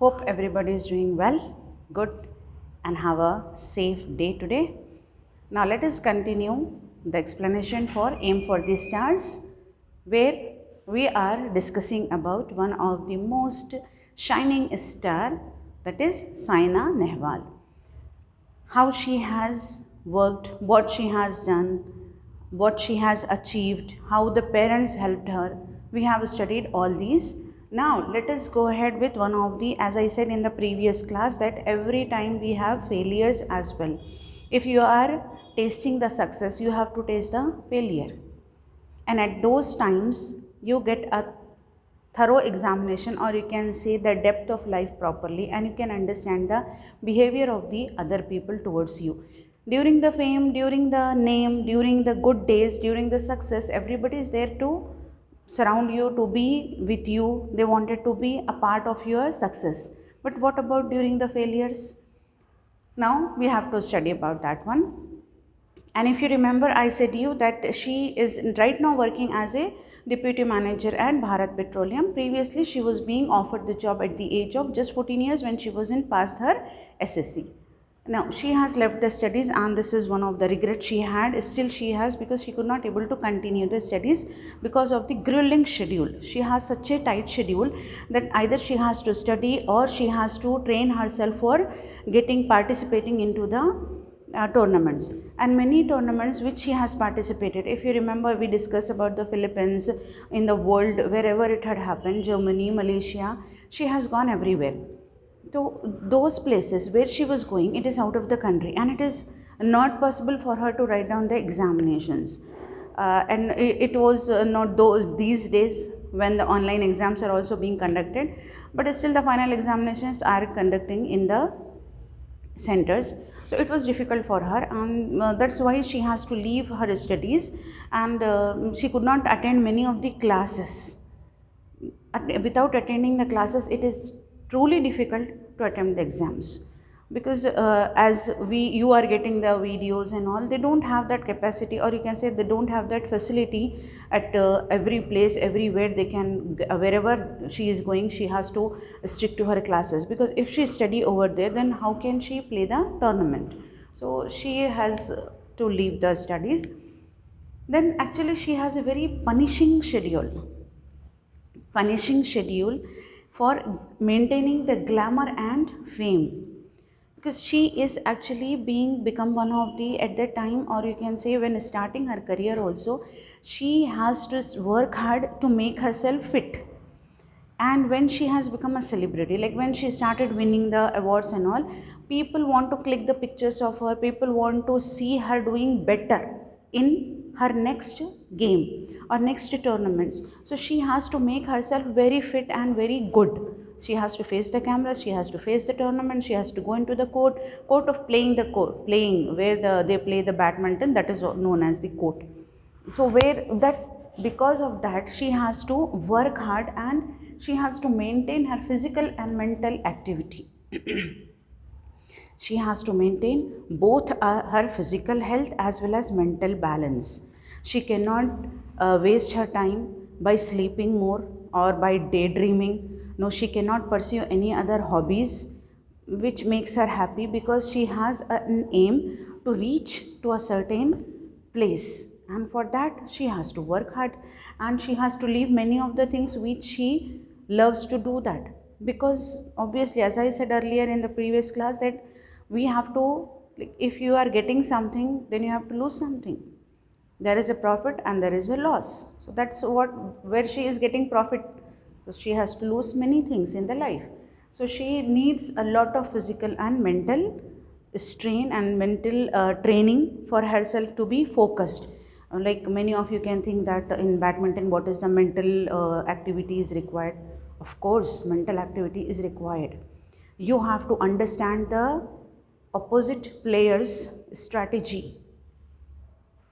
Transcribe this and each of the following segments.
Hope everybody is doing well, good, and have a safe day today. Now let us continue the explanation for Aim for the Stars, where we are discussing about one of the most shining star, that is Saina Nehwal. How she has worked, what she has done, what she has achieved, how the parents helped her. We have studied all these. Now let us go ahead with one of the, as I said in the previous class, that every time we have failures as well. If you are tasting the success, you have to taste the failure. And at those times, you get a thorough examination, or you can say the depth of life properly, and you can understand the behavior of the other people towards you. During the fame, during the name, during the good days, during the success, everybody is there to surround you, to be with you. They wanted to be a part of your success. But what about during the failures? Now we have to study about that one. And if you remember, I said you that she is right now working as a deputy manager at Bharat Petroleum. Previously, she was being offered the job at the age of just 14 years when she wasn't past her SSC. Now, she has left the studies, and this is one of the regrets she had. Still, she has, because she could not able to continue the studies because of the grueling schedule. She has such a tight schedule that either she has to study or she has to train herself for participating into the tournaments, and many tournaments which she has participated. If you remember, we discussed about the Philippines, in the world, wherever it had happened, Germany, Malaysia, she has gone everywhere. So those places where she was going, it is out of the country, and it is not possible for her to write down the examinations. And it was not these days when the online exams are also being conducted, but still the final examinations are conducting in the centers. So it was difficult for her, and that's why she has to leave her studies, and she could not attend many of the classes. Without attending the classes, it is truly difficult to attempt the exams, because as you are getting the videos and all, they don't have that capacity, or you can say they don't have that facility at every place, everywhere they can, wherever she is going, she has to stick to her classes, because if she study over there, then how can she play the tournament? So she has to leave the studies. Then actually she has a very punishing schedule for maintaining the glamour and fame, because she is actually become one of the, at that time, or you can say when starting her career also, she has to work hard to make herself fit. And when she has become a celebrity, like when she started winning the awards and all, people want to click the pictures of her, people want to see her doing better in her next game or next tournaments. So she has to make herself very fit and very good. She has to face the camera, she has to face the tournament, she has to go into the court of playing, playing where they play the badminton, that is known as the court. So where that, because of that, she has to work hard, and she has to maintain her physical and mental activity. She has to maintain both her physical health as well as mental balance. She cannot waste her time by sleeping more or by daydreaming. No, she cannot pursue any other hobbies which makes her happy, because she has an aim to reach to a certain place, and for that she has to work hard, and she has to leave many of the things which she loves to do that, because obviously, as I said earlier in the previous class, that we have to, like, if you are getting something, then you have to lose something. There is a profit and there is a loss. So that's where she is getting profit. So she has to lose many things in the life. So she needs a lot of physical and mental strain and mental training for herself to be focused. Like many of you can think that in badminton, what is the mental activity is required? Of course, mental activity is required. You have to understand the opposite player's strategy,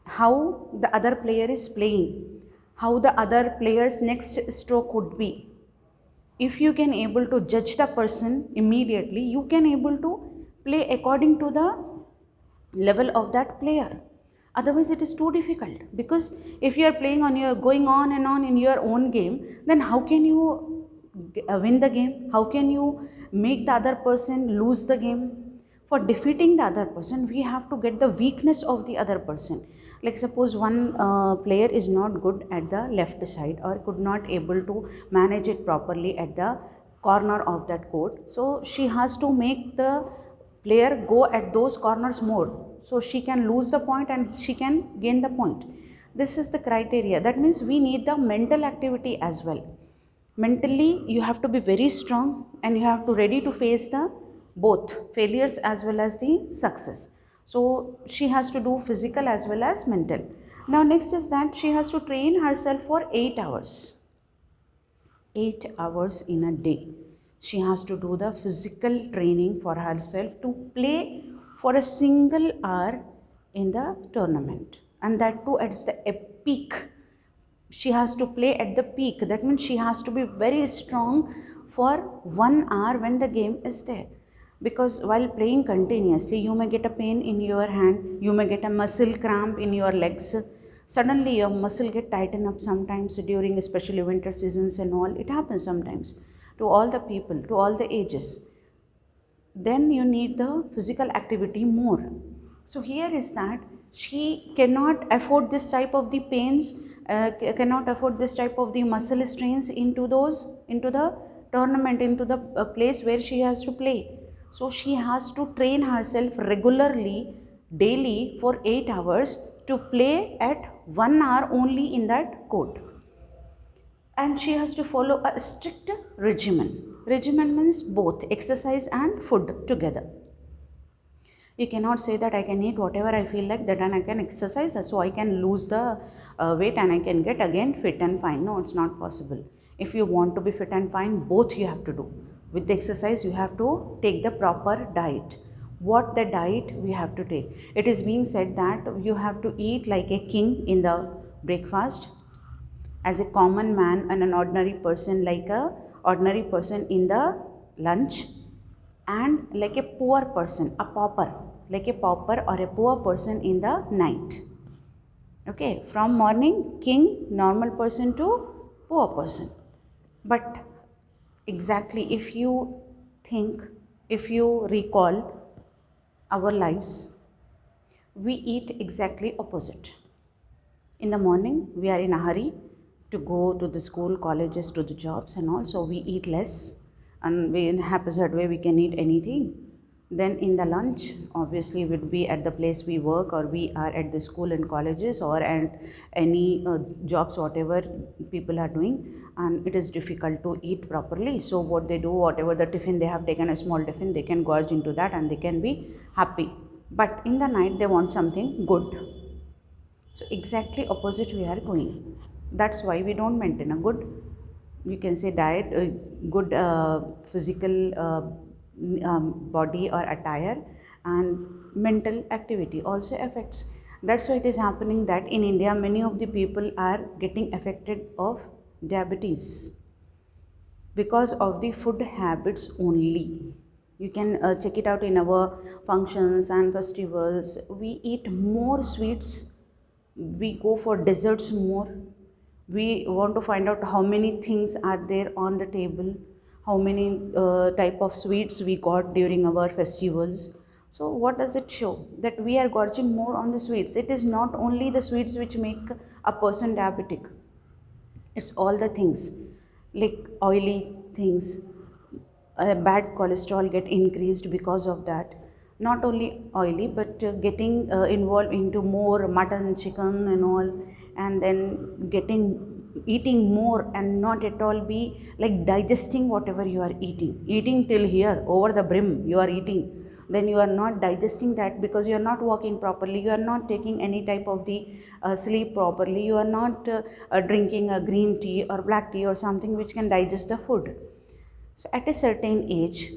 how the other player is playing, how the other player's next stroke would be. If you can able to judge the person immediately, you can able to play according to the level of that player. Otherwise it is too difficult, because if you are playing on your, going on and on in your own game, then how can you win the game? How can you make the other person lose the game. For defeating the other person, we have to get the weakness of the other person. Like suppose one player is not good at the left side or could not able to manage it properly at the corner of that court. So she has to make the player go at those corners more. So she can lose the point and she can gain the point. This is the criteria. That means we need the mental activity as well. Mentally, you have to be very strong and you have to ready to face the both failures as well as the success. So she has to do physical as well as mental. Now next is that she has to train herself for 8 hours. 8 hours in a day. She has to do the physical training for herself to play for a single hour in the tournament. And that too at the peak. She has to play at the peak. That means she has to be very strong for 1 hour when the game is there. Because while playing continuously, you may get a pain in your hand, you may get a muscle cramp in your legs. Suddenly your muscle get tightened up sometimes during especially winter seasons and all. It happens sometimes to all the people, to all the ages. Then you need the physical activity more. So here is that she cannot afford this type of the pains, cannot afford this type of the muscle strains into the tournament, into the place where she has to play. So she has to train herself regularly, daily for 8 hours to play at 1 hour only in that court. And she has to follow a strict regimen. Regimen means both exercise and food together. You cannot say that I can eat whatever I feel like, that and I can exercise so I can lose the weight and I can get again fit and fine. No, it's not possible. If you want to be fit and fine, both you have to do. With the exercise, you have to take the proper diet. What the diet we have to take? It is being said that you have to eat like a king in the breakfast, as a common man and an ordinary person like a ordinary person in the lunch, and like a poor person, a pauper, like a pauper or a poor person in the night. Okay, from morning king, normal person to poor person. But exactly if you think, if you recall our lives, we eat exactly opposite. In the morning, we are in a hurry to go to the school, colleges, to the jobs and all. So we eat less and we in a haphazard way we can eat anything. Then in the lunch, obviously would be at the place we work or we are at the school and colleges or at any jobs, whatever people are doing, and it is difficult to eat properly. So what they do, whatever the tiffin they have taken, a small tiffin, they can gorge into that and they can be happy. But in the night they want something good. So exactly opposite we are going. That's why we don't maintain a good, you can say diet, good physical body or attire, and mental activity also affects. That's why it is happening that in India many of the people are getting affected of diabetes because of the food habits only. You can check it out in our functions and festivals. We eat more sweets, we go for desserts more. We want to find out how many things are there on the table, how many type of sweets we got during our festivals. So what does it show? That we are gorging more on the sweets. It is not only the sweets which make a person diabetic. It's all the things like oily things, bad cholesterol get increased because of that. Not only oily, but getting involved into more mutton, chicken and all, and then eating more and not at all be like digesting whatever you are eating till here over the brim you are eating, then you are not digesting that because you are not walking properly, you are not taking any type of the sleep properly, you are not drinking a green tea or black tea or something which can digest the food. So at a certain age,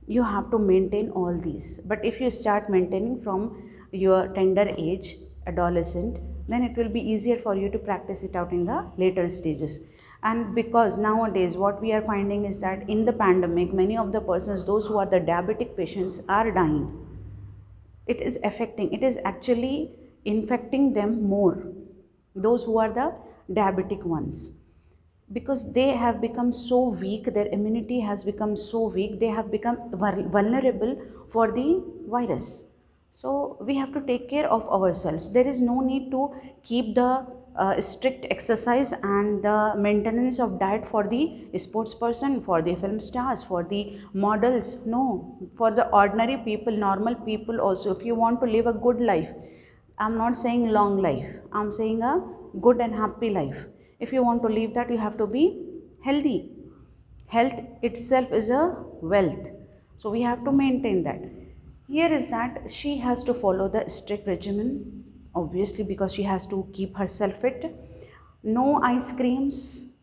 you have to maintain all these. But if you start maintaining from your tender age, adolescent, then it will be easier for you to practice it out in the later stages. And because nowadays what we are finding is that in the pandemic, many of the persons, those who are the diabetic patients, are dying. It is affecting, it is actually infecting them more, those who are the diabetic ones. because they have become so weak, their immunity has become so weak, they have become vulnerable for the virus. So we have to take care of ourselves. There is no need to keep the strict exercise and the maintenance of diet for the sports person, for the film stars, for the models. No, for the ordinary people, normal people also. If you want to live a good life, I'm not saying long life, I'm saying a good and happy life. If you want to live that, you have to be healthy. Health itself is a wealth. So we have to maintain that. Here is that she has to follow the strict regimen, obviously, because she has to keep herself fit. No ice creams.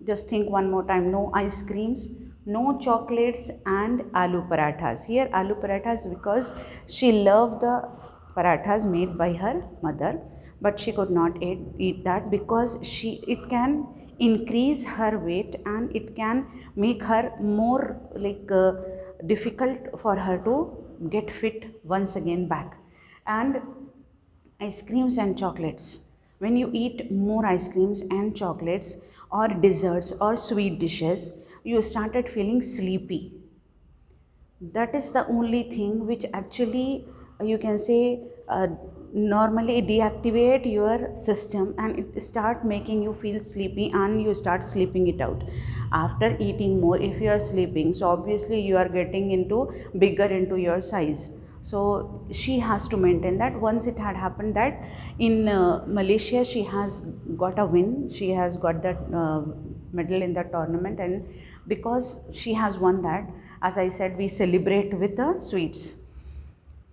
Just think one more time, no ice creams, no chocolates, and aloo parathas. Here aloo parathas because she loved the parathas made by her mother, but she could not eat that because it can increase her weight and it can make her more difficult for her to get fit once again back. And ice creams and chocolates. When you eat more ice creams and chocolates or desserts or sweet dishes, you started feeling sleepy. That is the only thing which actually you can say normally deactivate your system and it start making you feel sleepy and you start sleeping it out after eating more. If you are sleeping, so obviously you are getting into bigger into your size. So she has to maintain that. Once it had happened that in Malaysia she has got a win, she has got that medal in that tournament, and because she has won that, as I said, we celebrate with the sweets.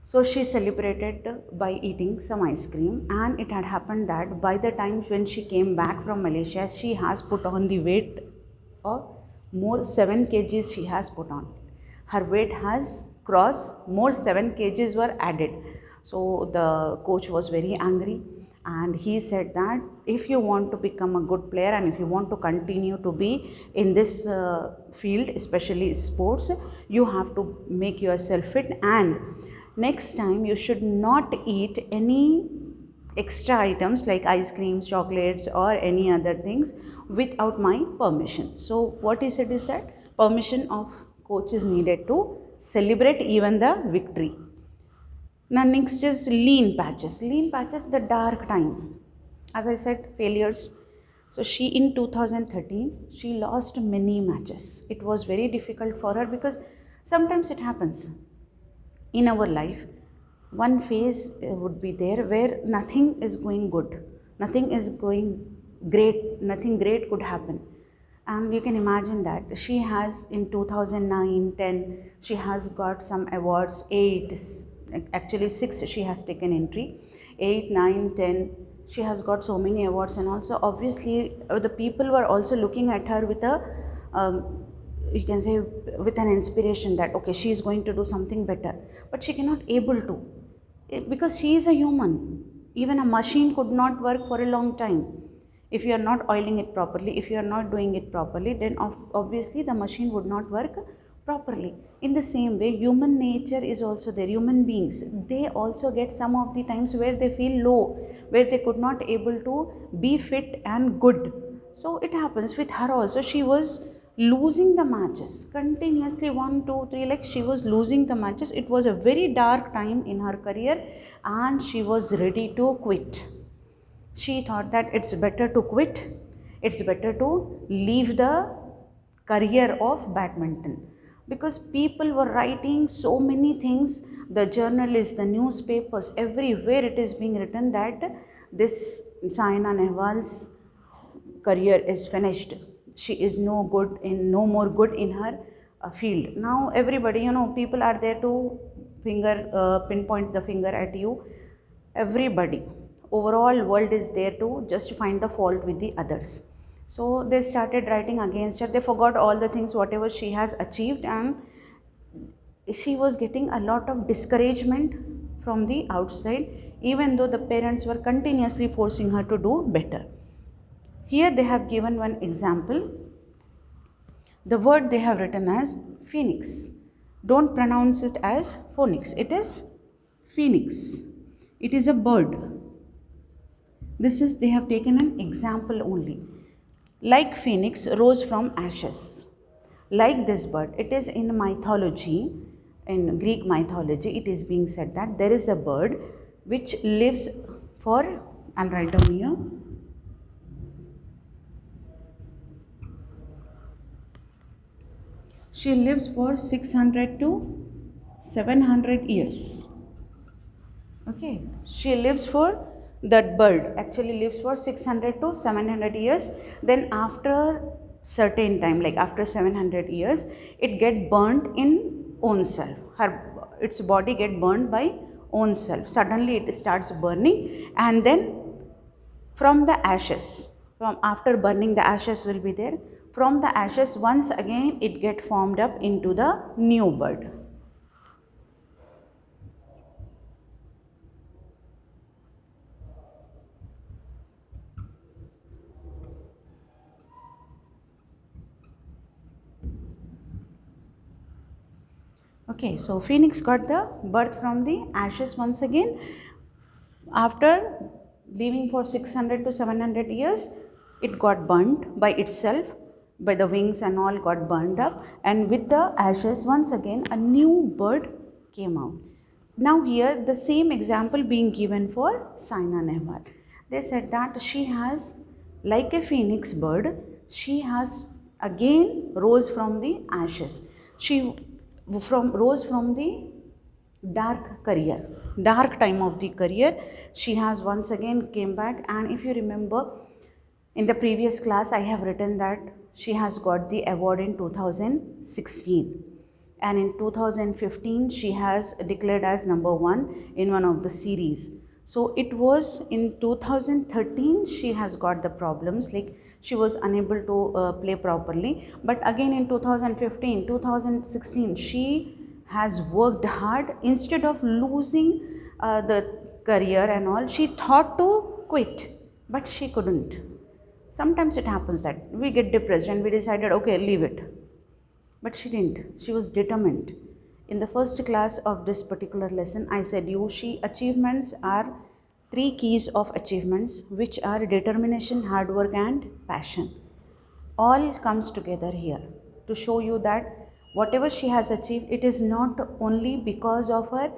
So she celebrated by eating some ice cream, and it had happened that by the time when she came back from Malaysia, she has put on the weight of more 7 kgs she has put on. Her weight has crossed, more 7 kgs were added. So the coach was very angry and he said that if you want to become a good player and if you want to continue to be in this field, especially sports, you have to make yourself fit, and next time you should not eat any extra items like ice creams, chocolates or any other things without my permission. So what he said is that permission of coach is needed to celebrate even the victory. Now next is lean patches. Lean patches, the dark time. As I said, failures. So she in 2013, she lost many matches. It was very difficult for her because sometimes it happens in our life. One phase would be there where nothing is going good, nothing is going great, nothing great could happen. And you can imagine that she has in 2009-10, she has got some awards, 8, actually 6 she has taken entry, 8, 9, 10, she has got so many awards, and also obviously the people were also looking at her with a you can say with an inspiration that okay, she is going to do something better, but she cannot able to because she is a human. Even a machine could not work for a long time. If you are not oiling it properly, if you are not doing it properly, then obviously the machine would not work properly. In the same way, human nature is also there. Human beings, they also get some of the times where they feel low, where they could not able to be fit and good. So it happens with her also. She was losing the matches continuously, 1 2 3, like she was losing the matches. It was a very dark time in her career and she was ready to quit. She thought that it's better to quit, it's better to leave the career of badminton, because people were writing so many things, the journalists, the newspapers, everywhere it is being written that this Saina Nehwal's career is finished. She is no more good in her field. Now everybody, people are there to pinpoint the finger at you. Everybody, overall world is there to just find the fault with the others. So they started writing against her. They forgot all the things whatever she has achieved, and she was getting a lot of discouragement from the outside, even though the parents were continuously forcing her to do better. Here they have given one example. The word they have written as phoenix. Don't pronounce it as phoenix. It is phoenix. It is a bird. This is, they have taken an example only. like phoenix rose from ashes. Like this bird, it is in mythology, in Greek mythology, it is being said that there is a bird which lives for, I'll write down here, she lives for 600 to 700 years. Okay, she lives for, that bird actually lives for 600 to 700 years. Then after certain time, like after 700 years, it get burnt in own self. Its body get burned by own self. Suddenly it starts burning, and then from the ashes, from after burning, the ashes will be there. From the ashes, once again it get formed up into the new bird. Okay, so phoenix got the birth from the ashes once again. After living for 600 to 700 years, it got burnt by itself, by the wings and all got burned up, and with the ashes once again a new bird came out. Now here the same example being given for Saina Nehwal. They said that she has, like a phoenix bird, she has again rose from the ashes. She rose from the dark time of the career. She has once again came back, and if you remember, in the previous class I have written that she has got the award in 2016, and in 2015 she has declared as number 1 in one of the series. So it was in 2013 she has got the problems, like she was unable to play properly, but again in 2015, 2016 she has worked hard. Instead of losing the career and all, she thought to quit, but she couldn't. Sometimes it happens that we get depressed and we decided, okay, leave it. But she didn't. She was determined. In the first class of this particular lesson, I said you, achievements are 3 keys of achievements, which are determination, hard work and passion. All comes together here to show you that whatever she has achieved, it is not only because of her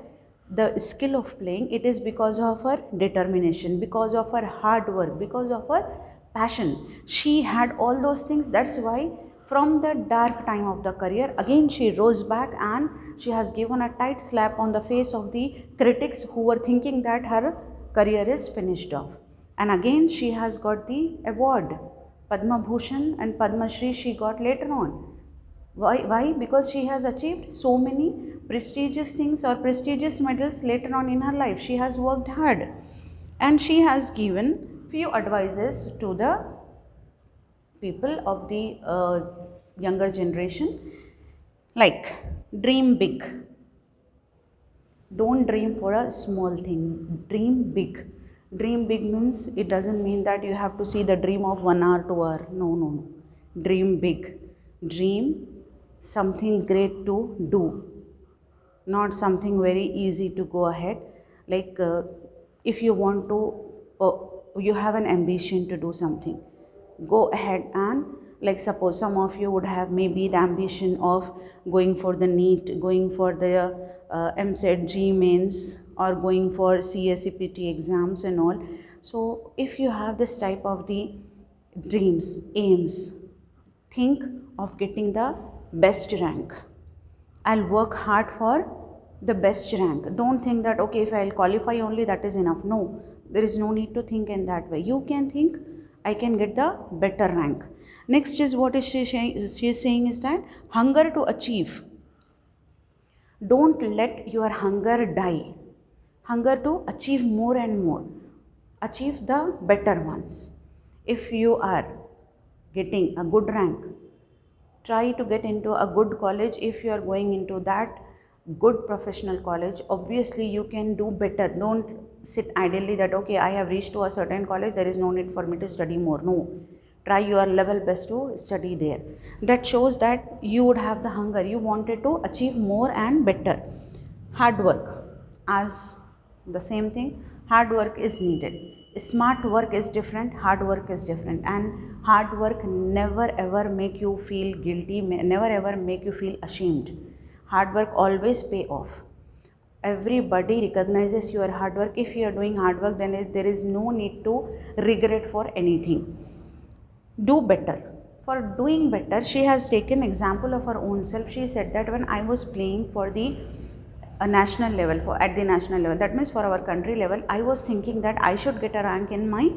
the skill of playing, it is because of her determination, because of her hard work, because of her passion. She had all those things. That's why from the dark time of the career, again she rose back, and she has given a tight slap on the face of the critics who were thinking that her career is finished off. And again she has got the award. Padma Bhushan and Padma Shri she got later on. Why? Because she has achieved so many prestigious things or prestigious medals later on in her life. She has worked hard, and she has given few advices to the people of the younger generation, like dream big. Don't dream for a small thing. Dream big. Dream big means it doesn't mean that you have to see the dream of 1 hour, 2 hour. No. Dream big. Dream something great to do, not something very easy to go ahead. Like if you want to, you have an ambition to do something, go ahead and, like suppose some of you would have maybe the ambition of going for the NEET, going for the MSET G mains, or going for CSEPT exams and all. So if you have this type of the dreams, aims, think of getting the best rank. I'll work hard for the best rank. Don't think that, okay, if I'll qualify only, that is enough. No, there is no need to think in that way. You can think, I can get the better rank. Next is what is she is saying is that hunger to achieve. Don't let your hunger die. Hunger to achieve more and more. Achieve the better ones. If you are getting a good rank, try to get into a good college. If you are going into that good professional college, obviously you can do better. Don't sit idly that, okay, I have reached to a certain college, there is no need for me to study more. No, try your level best to study there. That shows that you would have the hunger, you wanted to achieve more and better. Hard work, as the same thing, hard work is needed. Smart work is different, hard work is different, and hard work never ever make you feel guilty, never ever make you feel ashamed. Hard work always pay off. Everybody recognizes your hard work. If you are doing hard work, then there is no need to regret for anything. Do better. For doing better, she has taken example of her own self. She said that when I was playing for the national level, at the national level, that means for our country level, I was thinking that I should get a rank in my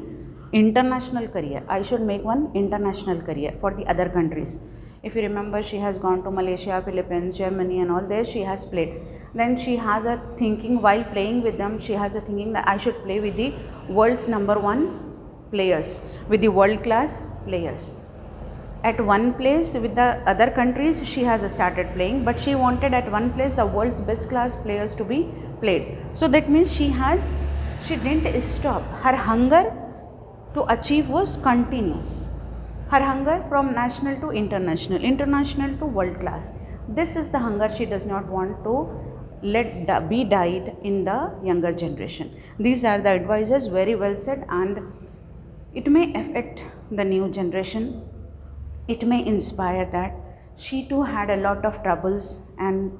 international career. I should make one international career for the other countries. If you remember, she has gone to Malaysia, Philippines, Germany and all. There she has played. Then she has a thinking, while playing with them, she has a thinking that I should play with the world's #1 players, with the world class players. At one place with the other countries, she has started playing, but she wanted at one place the world's best class players to be played. So that means she didn't stop. Her hunger to achieve was continuous. Her hunger from national to international, international to world class. This is the hunger she does not want to let be died in the younger generation. These are the advices, very well said, and it may affect the new generation. It may inspire that. She too had a lot of troubles, and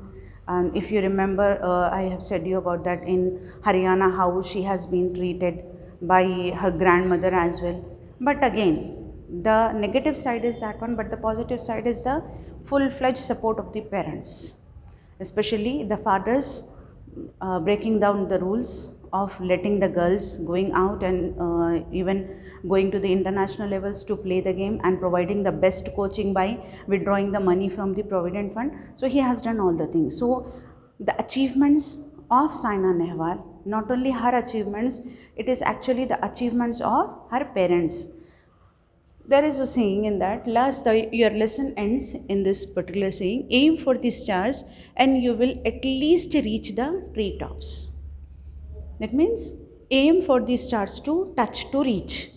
if you remember, I have said you about that in Haryana, how she has been treated by her grandmother as well. But again, the negative side is that one, but the positive side is the full-fledged support of the parents, especially the fathers breaking down the rules of letting the girls going out and even going to the international levels to play the game, and providing the best coaching by withdrawing the money from the provident fund. So he has done all the things. So the achievements of Saina Nehwal, not only her achievements, it is actually the achievements of her parents. There is a saying in that, your lesson ends in this particular saying, aim for the stars and you will at least reach the treetops. That means aim for the stars, to touch, to reach.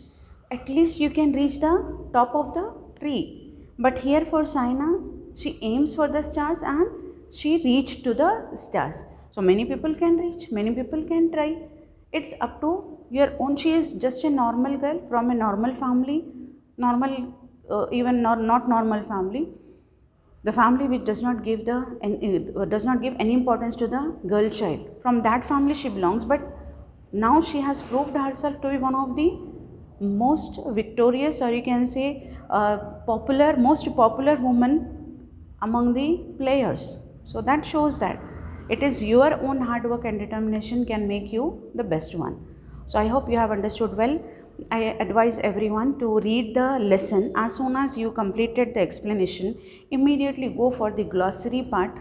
At least you can reach the top of the tree. But here for Saina, she aims for the stars and she reached to the stars. So many people can reach, many people can try. It's up to your own. She is just a normal girl from a normal family, even not normal family. The family which does not give any importance to the girl child. From that family she belongs, but now she has proved herself to be one of the most victorious, or you can say most popular woman among the players. So that shows that it is your own hard work and determination can make you the best one. So I hope you have understood well. I advise everyone to read the lesson. As soon as you completed the explanation, immediately go for the glossary part.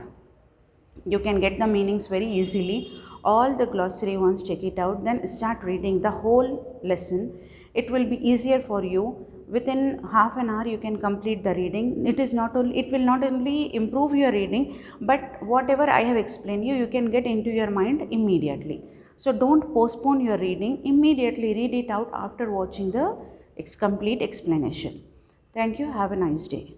You can get the meanings very easily. All the glossary ones, check it out, then start reading the whole lesson. It will be easier for you. Within half an hour you can complete the reading. It will not only improve your reading, but whatever I have explained you can get into your mind immediately. So don't postpone your reading. Immediately read it out after watching the complete explanation. Thank you. Have a nice day.